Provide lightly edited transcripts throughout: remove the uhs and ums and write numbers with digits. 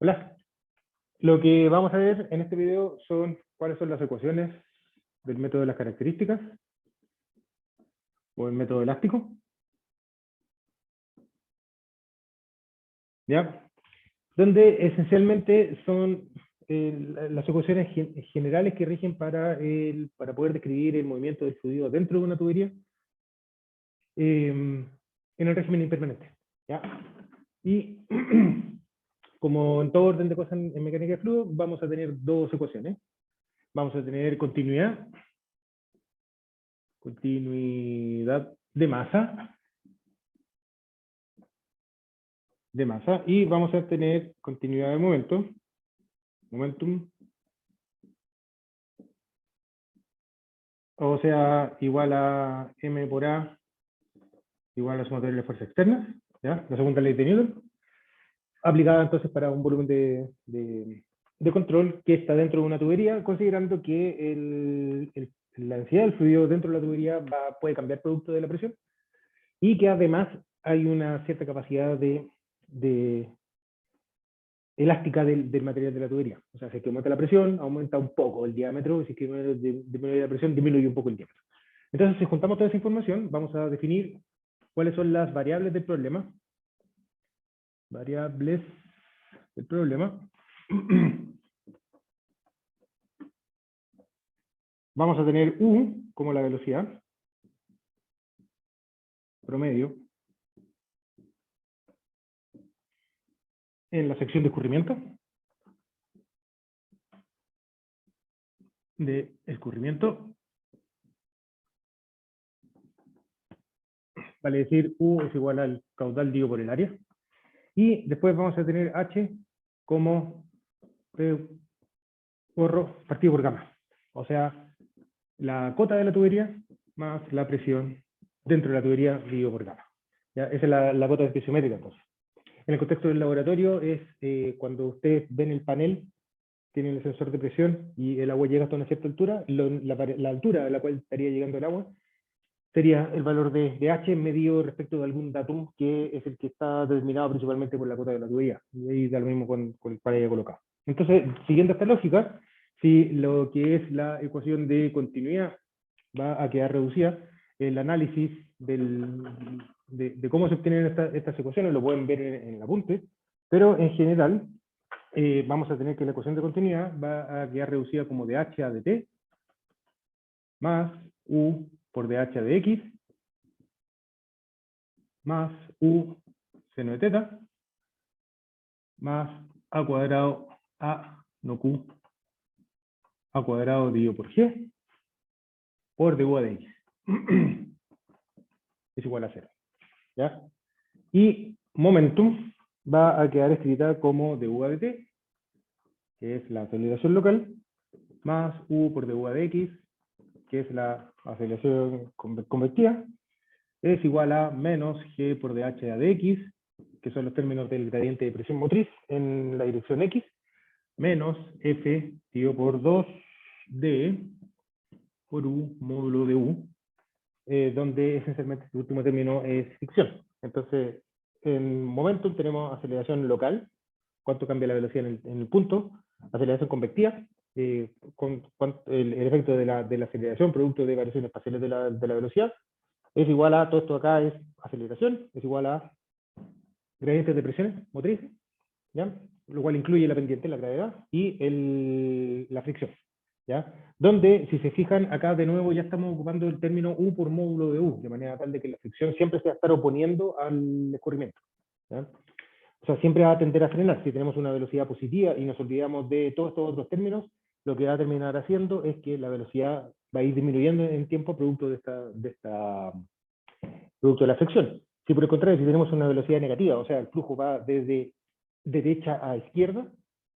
Hola. Lo que vamos a ver en este video son cuáles son las ecuaciones del método de las características o el método elástico. ¿Ya? Donde esencialmente son las ecuaciones generales que rigen para poder describir el movimiento del fluido dentro de una tubería en el régimen impermanente. ¿Ya? Y como en todo orden de cosas en mecánica de fluido, vamos a tener dos ecuaciones. Vamos a tener continuidad de masa, y vamos a tener continuidad de momentum, o sea, igual a m por a, igual a la sumatoria de las fuerzas externas, ¿ya? La segunda ley de Newton, aplicada entonces para un volumen de control que está dentro de una tubería, considerando que la densidad del fluido dentro de la tubería puede cambiar producto de la presión, y que además hay una cierta capacidad de elástica del material de la tubería. O sea, si es que aumenta la presión, aumenta un poco el diámetro, y si es que disminuye la presión, disminuye un poco el diámetro. Entonces, si juntamos toda esa información, vamos a definir cuáles son las variables del problema. Variables del problema. Vamos a tener U como la velocidad promedio en la sección de escurrimiento. Vale decir, U es igual al caudal dividido por el área. Y después vamos a tener H como partido por gamma. O sea, la cota de la tubería más la presión dentro de la tubería dividido por gamma. ¿Ya? Esa es la cota especiométrica, entonces. En el contexto del laboratorio es cuando ustedes ven el panel, tienen el sensor de presión y el agua llega hasta una cierta altura, la altura a la cual estaría llegando el agua sería el valor de H medido respecto de algún datum que es el que está determinado principalmente por la cota de la tubería. Y ahí da lo mismo con el par ahí colocado. Entonces, siguiendo esta lógica, si lo que es la ecuación de continuidad va a quedar reducida, el análisis de cómo se obtienen estas ecuaciones lo pueden ver en el apunte, pero en general vamos a tener que la ecuación de continuidad va a quedar reducida como de H a dt más U por dH de X más U seno de teta más A cuadrado A no Q A cuadrado dividido por G por du de X es igual a 0. ¿Ya? Y momentum va a quedar escrita como du de t, que es la aceleración local, más U por du de X, que es la aceleración convectiva, es igual a menos G por dH de X, que son los términos del gradiente de presión motriz en la dirección X, menos F dividido por 2D por U módulo de U, donde esencialmente este último término es fricción. Entonces, en momentum tenemos aceleración local, cuánto cambia la velocidad en el punto, aceleración convectiva, el efecto de la aceleración producto de variaciones espaciales de la velocidad, es igual a, todo esto acá es aceleración, es igual a gradientes de presiones motrices, ¿ya? Lo cual incluye la pendiente, la gravedad, y la fricción, ¿ya? Donde, si se fijan, acá de nuevo ya estamos ocupando el término U por módulo de U, de manera tal de que la fricción siempre se va a estar oponiendo al escurrimiento, ¿ya? O sea, siempre va a tender a frenar. Si tenemos una velocidad positiva y nos olvidamos de todos estos otros términos, lo que va a terminar haciendo es que la velocidad va a ir disminuyendo en tiempo producto producto de la fricción. Si por el contrario, si tenemos una velocidad negativa, o sea, el flujo va desde derecha a izquierda,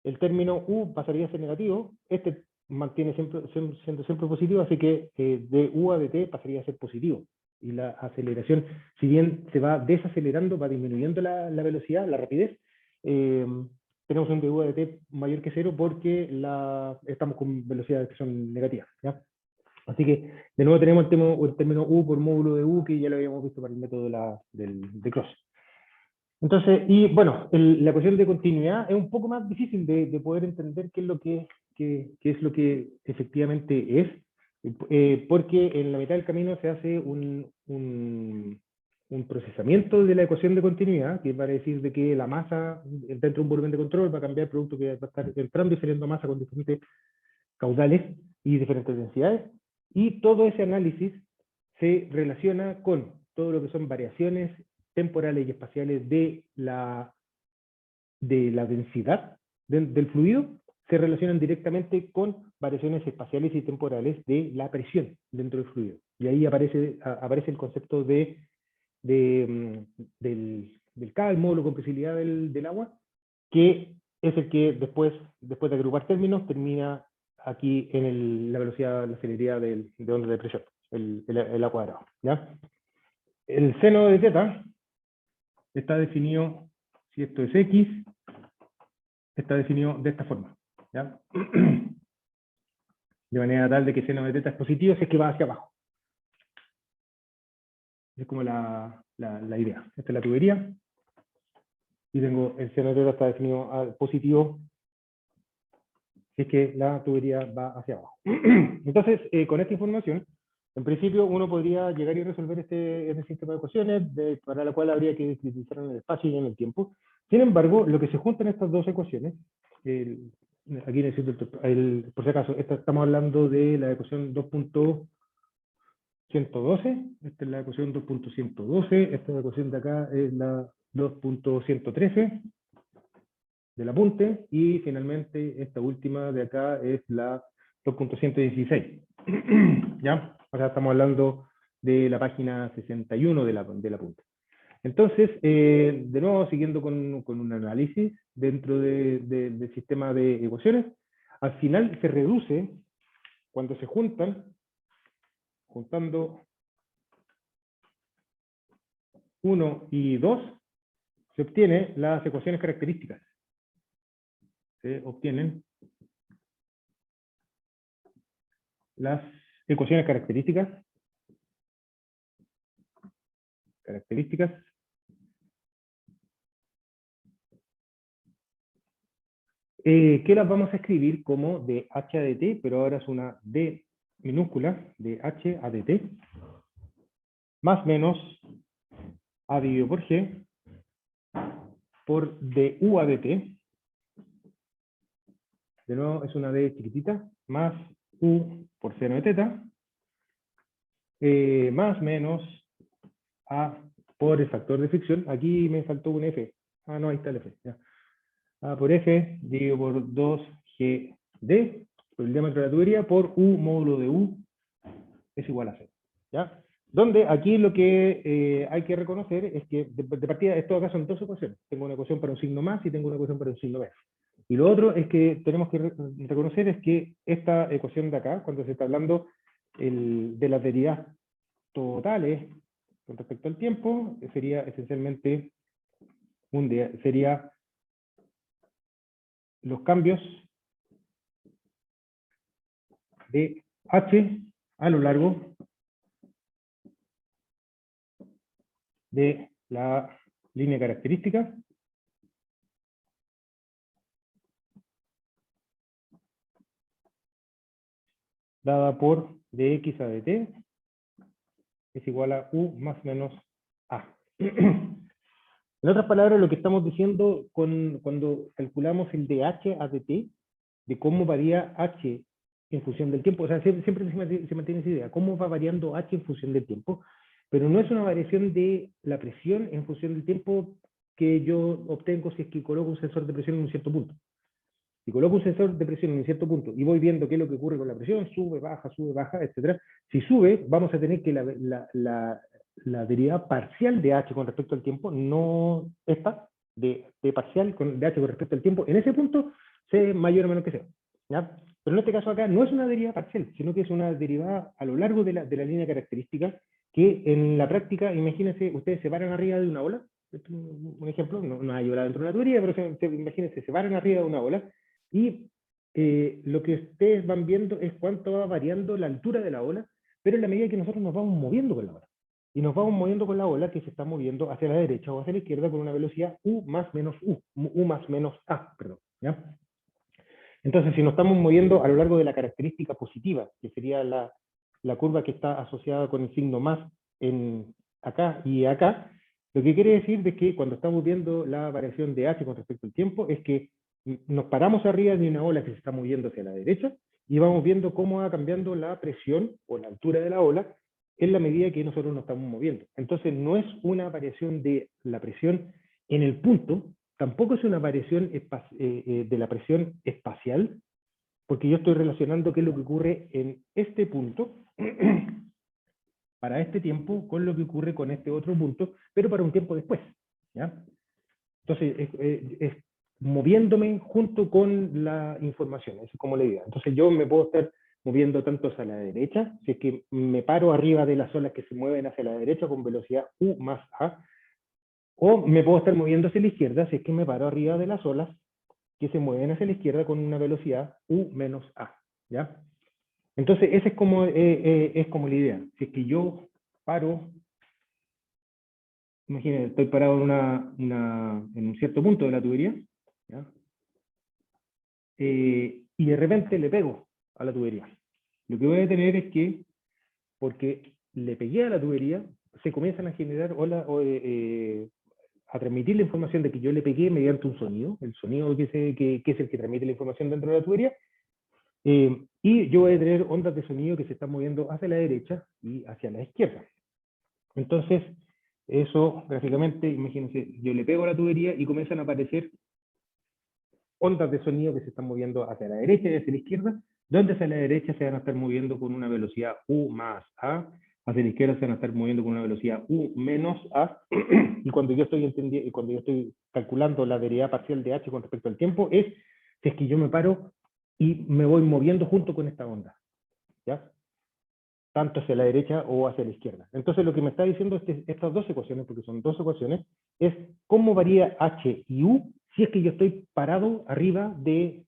el término U pasaría a ser negativo, este mantiene siendo siempre positivo, así que de U a dt pasaría a ser positivo. Y la aceleración, si bien se va desacelerando, va disminuyendo la velocidad, la rapidez, tenemos un du a dt mayor que 0 porque estamos con velocidades que son negativas, ¿ya? Así que, de nuevo tenemos el término U por módulo de U, que ya lo habíamos visto para el método de Cross. Entonces, y bueno, la ecuación de continuidad es un poco más difícil de poder entender qué es lo qué es lo que efectivamente es, porque en la mitad del camino se hace un procesamiento de la ecuación de continuidad, que va a decir de que la masa dentro de un volumen de control va a cambiar el producto que va a estar entrando y saliendo masa con diferentes caudales y diferentes densidades, y todo ese análisis se relaciona con todo lo que son variaciones temporales y espaciales de la densidad del fluido, se relacionan directamente con variaciones espaciales y temporales de la presión dentro del fluido. Y ahí aparece el concepto del K, el módulo de compresibilidad del agua, que es el que después de agrupar términos, termina aquí en la velocidad, la celeridad de onda de presión, el A cuadrado. ¿Ya? El seno de teta está definido, si esto es X, está definido de esta forma. ¿Ya? De manera tal de que seno de teta es positivo si es que va hacia abajo. Es como la idea. Esta es la tubería. Y tengo el seno de teta está definido a positivo si es que la tubería va hacia abajo. Entonces, con esta información, en principio uno podría llegar y resolver este sistema de ecuaciones, para la cual habría que utilizar en el espacio y en el tiempo. Sin embargo, lo que se junta en estas dos ecuaciones, aquí necesito, por si acaso, estamos hablando de la ecuación 2.112, esta es la ecuación 2.112, esta ecuación de acá es la 2.113, del apunte, y finalmente esta última de acá es la 2.116. ¿Ya? O sea, estamos hablando de la página 61 del apunte. Entonces, de nuevo, siguiendo con un análisis dentro del sistema de ecuaciones, al final se reduce, cuando se juntando 1 y 2, se obtienen las ecuaciones características. Se obtienen las ecuaciones características, que las vamos a escribir como de h a de t, pero ahora es una d minúscula de h a de t, más menos a dividido por g, por du a de t, de nuevo es una d chiquitita, más u por seno de teta, más menos a por el factor de fricción. Aquí me faltó un f. Ah, no, ahí está el f. Ya. A por f dividido por 2gd, por el diámetro de la tubería, por u módulo de u es igual a 0. ¿Ya? Donde aquí lo que hay que reconocer es que de partida, esto acá son dos ecuaciones. Tengo una ecuación para un signo más y tengo una ecuación para un signo menos. Y lo otro es que tenemos que reconocer es que esta ecuación de acá, cuando se está hablando de las derivadas totales con respecto al tiempo, sería esencialmente sería los cambios de h a lo largo de la línea característica dada por dx a dt es igual a u más menos a. En otras palabras, lo que estamos diciendo cuando calculamos el de h a dt, de cómo varía h en función del tiempo, o sea, siempre se mantiene esa idea, cómo va variando h en función del tiempo, pero no es una variación de la presión en función del tiempo que yo obtengo si es que coloco un sensor de presión en un cierto punto. Si coloco un sensor de presión en un cierto punto y voy viendo qué es lo que ocurre con la presión, sube, baja, etc. Si sube, vamos a tener que la derivada parcial de h con respecto al tiempo, no esta, de parcial de h con respecto al tiempo, en ese punto, sea mayor o menor que sea. ¿Ya? Pero en este caso acá no es una derivada parcial, sino que es una derivada a lo largo de la línea característica, que en la práctica, imagínense, ustedes se paran arriba de una ola, un ejemplo, no hay ola dentro de una tubería, pero imagínense, se paran arriba de una ola, y lo que ustedes van viendo es cuánto va variando la altura de la ola, pero en la medida que nosotros nos vamos moviendo con la ola. y nos vamos moviendo con la ola que se está moviendo hacia la derecha o hacia la izquierda con una velocidad u más menos u más menos a, perdón, ¿ya? Entonces, si nos estamos moviendo a lo largo de la característica positiva, que sería la curva que está asociada con el signo más en acá y acá, lo que quiere decir de que cuando estamos viendo la variación de h con respecto al tiempo, es que nos paramos arriba de una ola que se está moviendo hacia la derecha, y vamos viendo cómo va cambiando la presión o la altura de la ola en la medida que nosotros nos estamos moviendo. Entonces, no es una variación de la presión en el punto, tampoco es una variación de la presión espacial, porque yo estoy relacionando qué es lo que ocurre en este punto para este tiempo con lo que ocurre con este otro punto, pero para un tiempo después, ¿ya? Entonces, es moviéndome junto con la información, esa es como la idea. Entonces, yo me puedo estar moviendo tanto hacia la derecha, si es que me paro arriba de las olas que se mueven hacia la derecha con velocidad u más a, o me puedo estar moviendo hacia la izquierda si es que me paro arriba de las olas que se mueven hacia la izquierda con una velocidad u menos a, ¿ya? Entonces, esa es como la idea. Si es que yo paro, imagínense, estoy parado en un cierto punto de la tubería, ¿ya? Y de repente le pego a la tubería. Lo que voy a tener es que, porque le pegué a la tubería, se comienzan a generar olas, a transmitir la información de que yo le pegué mediante un sonido, el sonido que es el que transmite la información dentro de la tubería, y yo voy a tener ondas de sonido que se están moviendo hacia la derecha y hacia la izquierda. Entonces, eso gráficamente, imagínense, yo le pego a la tubería y comienzan a aparecer ondas de sonido que se están moviendo hacia la derecha y hacia la izquierda, donde hacia la derecha se van a estar moviendo con una velocidad u más a, hacia la izquierda se van a estar moviendo con una velocidad u menos a, y cuando yo estoy calculando la derivada parcial de h con respecto al tiempo, es si es que yo me paro y me voy moviendo junto con esta onda, ¿ya? Tanto hacia la derecha o hacia la izquierda. Entonces lo que me está diciendo estas dos ecuaciones, porque son dos ecuaciones, es cómo varía h y u si es que yo estoy parado arriba de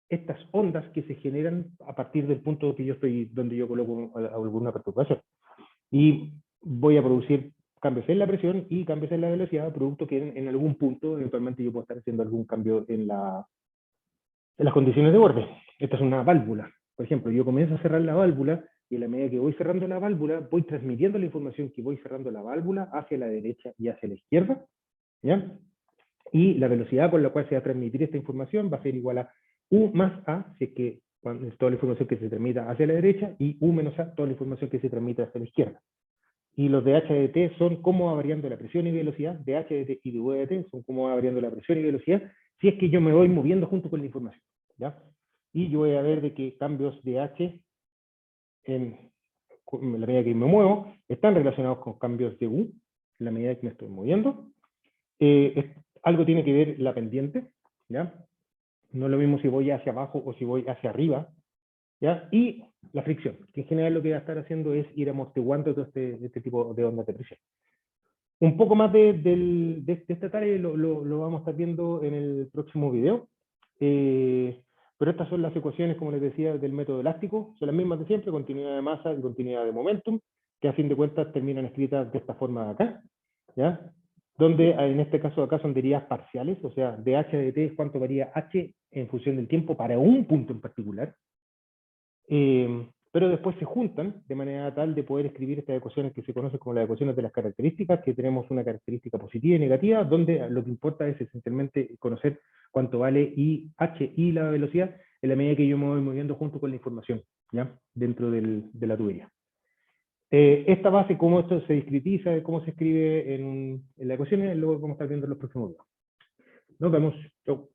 estas ondas que se generan a partir del punto que yo estoy, donde yo coloco alguna perturbación. Y voy a producir cambios en la presión y cambios en la velocidad, producto que en algún punto eventualmente yo puedo estar haciendo algún cambio en las condiciones de borde. Esta es una válvula. Por ejemplo, yo comienzo a cerrar la válvula y a la medida que voy cerrando la válvula, voy transmitiendo la información que voy cerrando la válvula hacia la derecha y hacia la izquierda, ¿ya? Y la velocidad con la cual se va a transmitir esta información va a ser igual a U más A, si es que es toda la información que se transmita hacia la derecha, y U menos A, toda la información que se transmite hacia la izquierda. Y los de h de t son cómo va variando la presión y velocidad, de h de t y de v de t son cómo va variando la presión y velocidad, si es que yo me voy moviendo junto con la información, ¿ya? Y yo voy a ver de que cambios de h en la medida que me muevo están relacionados con cambios de u en la medida que me estoy moviendo. Algo tiene que ver la pendiente, ¿ya? No es lo mismo si voy hacia abajo o si voy hacia arriba, ¿ya? Y la fricción, que en general lo que va a estar haciendo es ir amortiguando todo este tipo de ondas de presión. Un poco más de esta tarea lo vamos a estar viendo en el próximo video. Pero estas son las ecuaciones, como les decía, del método elástico. Son las mismas de siempre, continuidad de masa y continuidad de momentum, que a fin de cuentas terminan escritas de esta forma de acá, ¿ya? Donde en este caso acá son derivadas parciales, o sea, de h de t es cuánto varía h en función del tiempo para un punto en particular. Pero después se juntan de manera tal de poder escribir estas ecuaciones que se conocen como las ecuaciones de las características, que tenemos una característica positiva y negativa, donde lo que importa es esencialmente conocer cuánto vale h y la velocidad en la medida que yo me voy moviendo junto con la información, ¿ya? Dentro de la tubería. Esta base, cómo esto se discretiza, cómo se escribe en la ecuación, luego vamos a estar viendo en los próximos videos. Nos vemos. Chau.